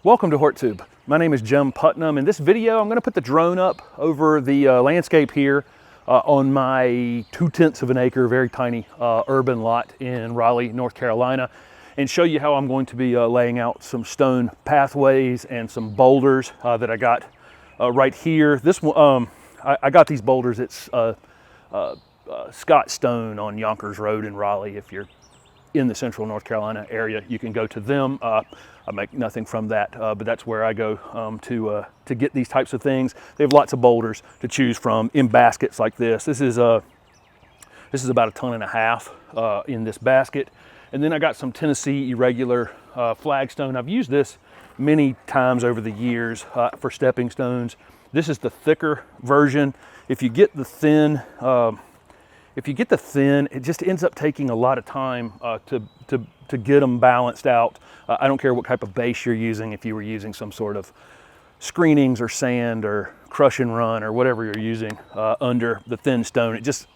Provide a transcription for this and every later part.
Welcome to HortTube. My name is Jim Putnam. In this video, I'm going to put the drone up over the landscape here on my 2/10 of an acre, very tiny urban lot in Raleigh, North Carolina, and show you how I'm going to be laying out some stone pathways and some boulders that I got right here. This one, I got these boulders. It's Scott Stone on Yonkers Road in Raleigh. If you're in the central North Carolina area, you can go to them. I make nothing from that, but that's where I go to get these types of things. They have lots of boulders to choose from in baskets like this. This is about 1.5 tons in this basket. And then I got some Tennessee Irregular Flagstone. I've used this many times over the years for stepping stones. This is the thicker version. If you get the thin, it just ends up taking a lot of time to get them balanced out. I don't care what type of base you're using. If you were using some sort of screenings or sand or crush and run or whatever you're using under the thin stone, it just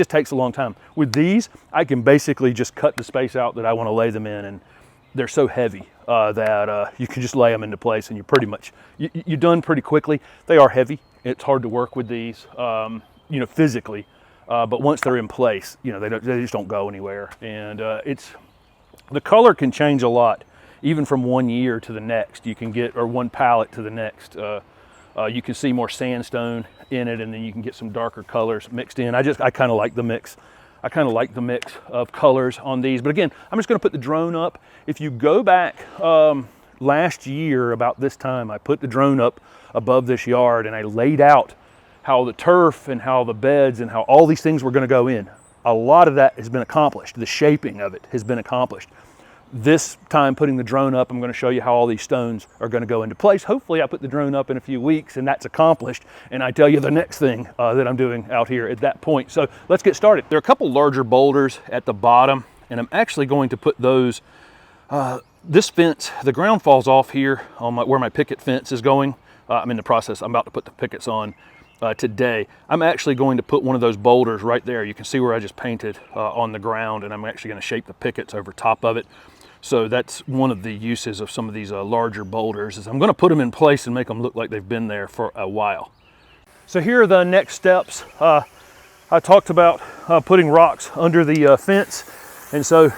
takes a long time. With these, I can basically just cut the space out that I want to lay them in, and they're so heavy that you can just lay them into place, and you're done pretty quickly. They are heavy. It's hard to work with these, physically. But once they're in place, they just don't go anywhere. And the color can change a lot, even from one year to the next. You can get, or one palette to the next. You can see more sandstone in it, and then you can get some darker colors mixed in. I kind of like the mix. I kind of like the mix of colors on these. But again, I'm just going to put the drone up. If you go back last year about this time, I put the drone up above this yard, and I laid out how the turf and how the beds and how all these things were going to go in. A lot of that has been accomplished. The shaping of it has been accomplished. This time putting the drone up, I'm going to show you how all these stones are going to go into place. Hopefully I put the drone up in a few weeks and that's accomplished, and I tell you the next thing that I'm doing out here at that point. So let's get started. There are a couple larger boulders at the bottom, and I'm actually going to put those, this fence, the ground falls off here on where my picket fence is going. I'm in the process, I'm about to put the pickets on today. I'm actually going to put one of those boulders right there. You can see where I just painted on the ground, and I'm actually going to shape the pickets over top of it. So that's one of the uses of some of these larger boulders, is I'm going to put them in place and make them look like they've been there for a while. So here are the next steps. I talked about putting rocks under the fence, and so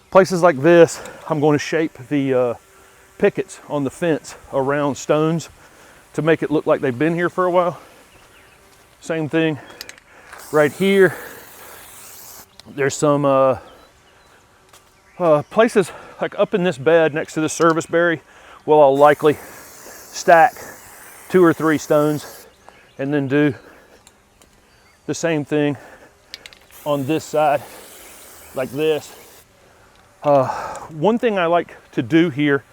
places like this, I'm going to shape the pickets on the fence around stones to make it look like they've been here for a while. Same thing right here. There's some places like up in this bed next to the serviceberry where I'll likely stack 2 or 3 stones, and then do the same thing on this side like this. One thing I like to do here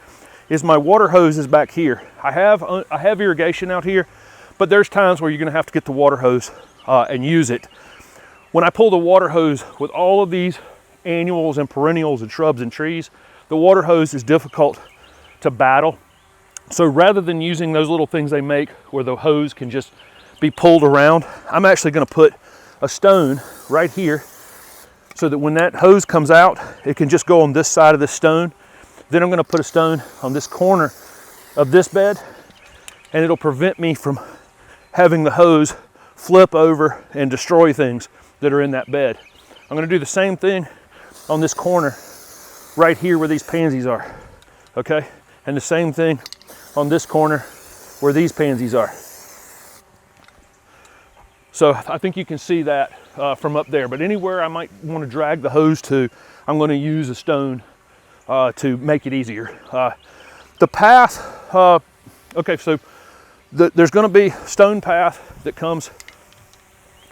is my water hose is back here. I have irrigation out here, but there's times where you're going to have to get the water hose and use it. When I pull the water hose with all of these annuals and perennials and shrubs and trees, the water hose is difficult to battle. So rather than using those little things they make where the hose can just be pulled around, I'm actually going to put a stone right here so that when that hose comes out, it can just go on this side of the stone. Then I'm going to put a stone on this corner of this bed, and it'll prevent me from having the hose flip over and destroy things that are in that bed. I'm going to do the same thing on this corner right here where these pansies are, okay? And the same thing on this corner where these pansies are. So I think you can see that from up there, but anywhere I might want to drag the hose to, I'm going to use a stone to make it easier. The path, okay, so there's going to be a stone path that comes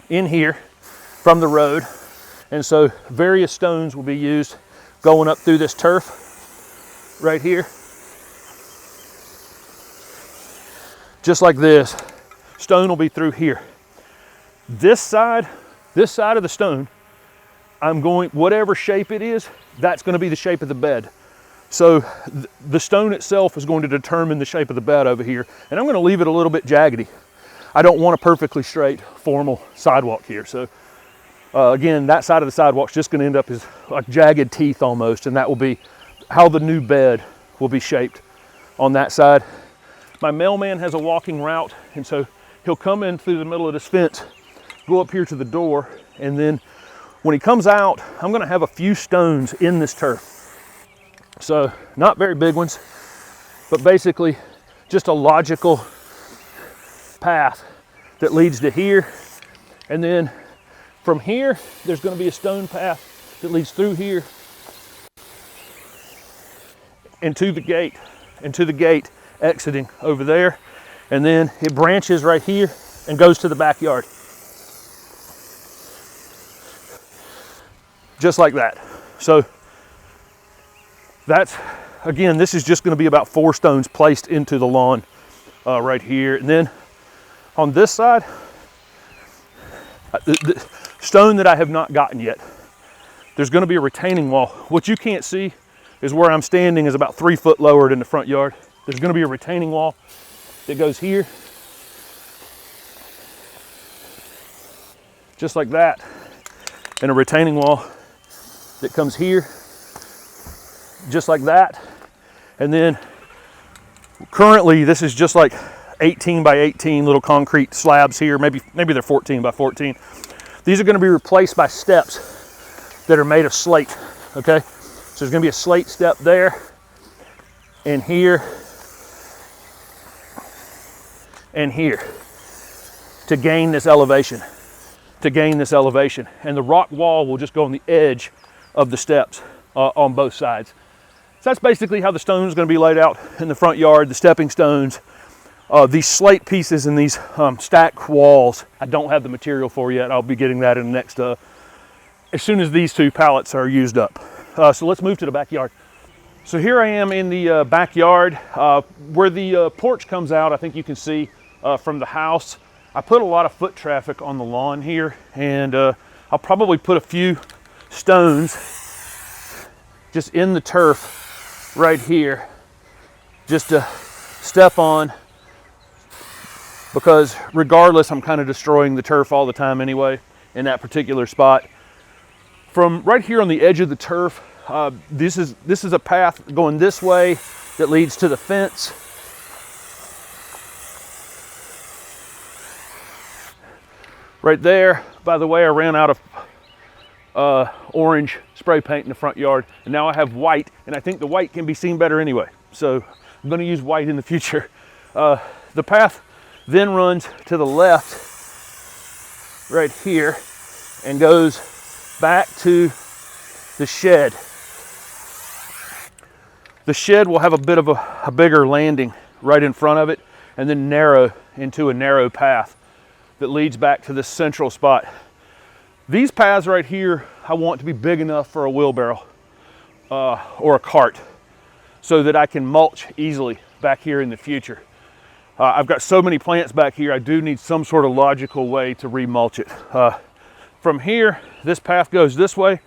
in here from the road, and so various stones will be used going up through this turf right here. Just like this, stone will be through here. This side of the stone, I'm going, whatever shape it is, that's going to be the shape of the bed. So the stone itself is going to determine the shape of the bed over here, and I'm going to leave it a little bit jaggedy. I don't want a perfectly straight, formal sidewalk here. So again, that side of the sidewalk's just going to end up as like jagged teeth almost, and that will be how the new bed will be shaped on that side. My mailman has a walking route, and so he'll come in through the middle of this fence, go up here to the door, and then when he comes out, I'm gonna have a few stones in this turf. So not very big ones, but basically just a logical path that leads to here. And then from here, there's gonna be a stone path that leads through here and to the gate, exiting over there. And then it branches right here and goes to the backyard. Just like that. So that's, again, this is just going to be about 4 stones placed into the lawn right here. And then on this side, the stone that I have not gotten yet, there's going to be a retaining wall. What you can't see is where I'm standing is about 3 foot lower than the front yard. There's going to be a retaining wall that goes here, just like that, and a retaining wall that comes here, just like that. And then currently this is just like 18 by 18 little concrete slabs here. Maybe they're 14 by 14. These are going to be replaced by steps that are made of slate. Okay, so there's going to be a slate step there, and here, and here, to gain this elevation. And the rock wall will just go on the edge of the steps on both sides. So that's basically how the stone is going to be laid out in the front yard. The stepping stones, these slate pieces and these stack walls, I don't have the material for yet. I'll be getting that in the next, as soon as these 2 pallets are used up. So let's move to the backyard. So here I am in the backyard where the porch comes out. I think you can see from the house. I put a lot of foot traffic on the lawn here, and I'll probably put a few stones just in the turf right here, just to step on, because regardless, I'm kind of destroying the turf all the time anyway in that particular spot. From right here on the edge of the turf, this is a path going this way that leads to the fence. Right there, by the way, I ran out of orange spray paint in the front yard, and now I have white, and I think the white can be seen better anyway, so I'm going to use white in the future. The path then runs to the left right here and goes back to the shed. The shed will have a bit of a bigger landing right in front of it, and then narrow into a narrow path that leads back to this central spot. These paths right here, I want to be big enough for a wheelbarrow or a cart so that I can mulch easily back here in the future. I've got so many plants back here, I do need some sort of logical way to remulch it. From here, this path goes this way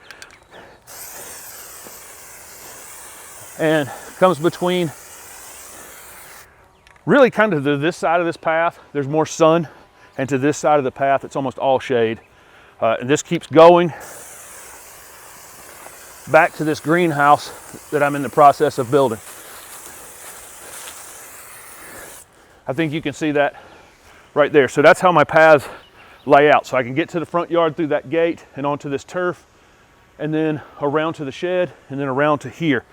and comes between, really kind of to this side of this path, there's more sun, and to this side of the path, it's almost all shade. And this keeps going back to this greenhouse that I'm in the process of building. I think you can see that right there. So that's how my paths lay out. So I can get to the front yard through that gate and onto this turf, and then around to the shed, and then around to here.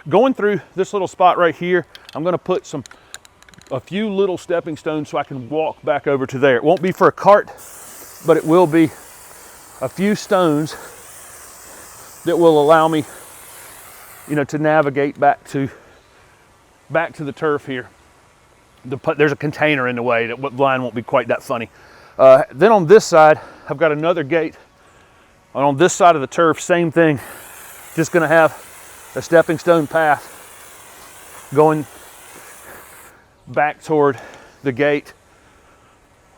Going through this little spot right here, I'm gonna put a few little stepping stones so I can walk back over to there. It won't be for a cart, but it will be a few stones that will allow me, to navigate back to the turf here. There's a container in the way, that line won't be quite that funny. Then on this side, I've got another gate. And on this side of the turf, same thing. Just gonna have a stepping stone path going back toward the gate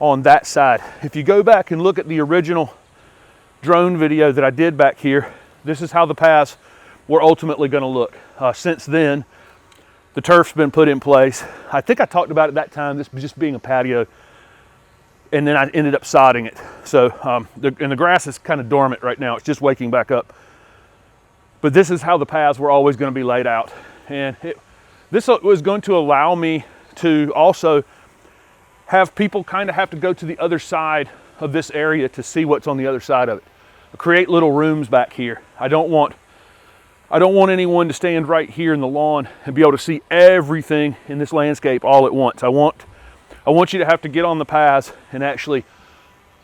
on that side. If you go back and look at the original drone video that I did back here, this is how the paths were ultimately going to look. Since then, the turf's been put in place. I think I talked about it that time, this just being a patio, and then I ended up sodding it. So, and the grass is kind of dormant right now. It's just waking back up. But this is how the paths were always going to be laid out. And This was going to allow me to also have people kind of have to go to the other side of this area to see what's on the other side of it. Create little rooms back here. I don't want anyone to stand right here in the lawn and be able to see everything in this landscape all at once. I want you to have to get on the paths and actually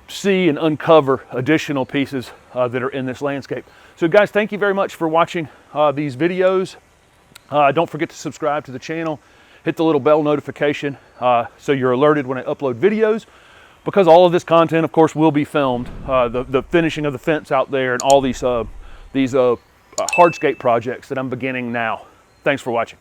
see and uncover additional pieces that are in this landscape. So guys, thank you very much for watching these videos. Don't forget to subscribe to the channel. Hit the little bell notification so you're alerted when I upload videos, because all of this content, of course, will be filmed. The finishing of the fence out there and all these hardscape projects that I'm beginning now. Thanks for watching.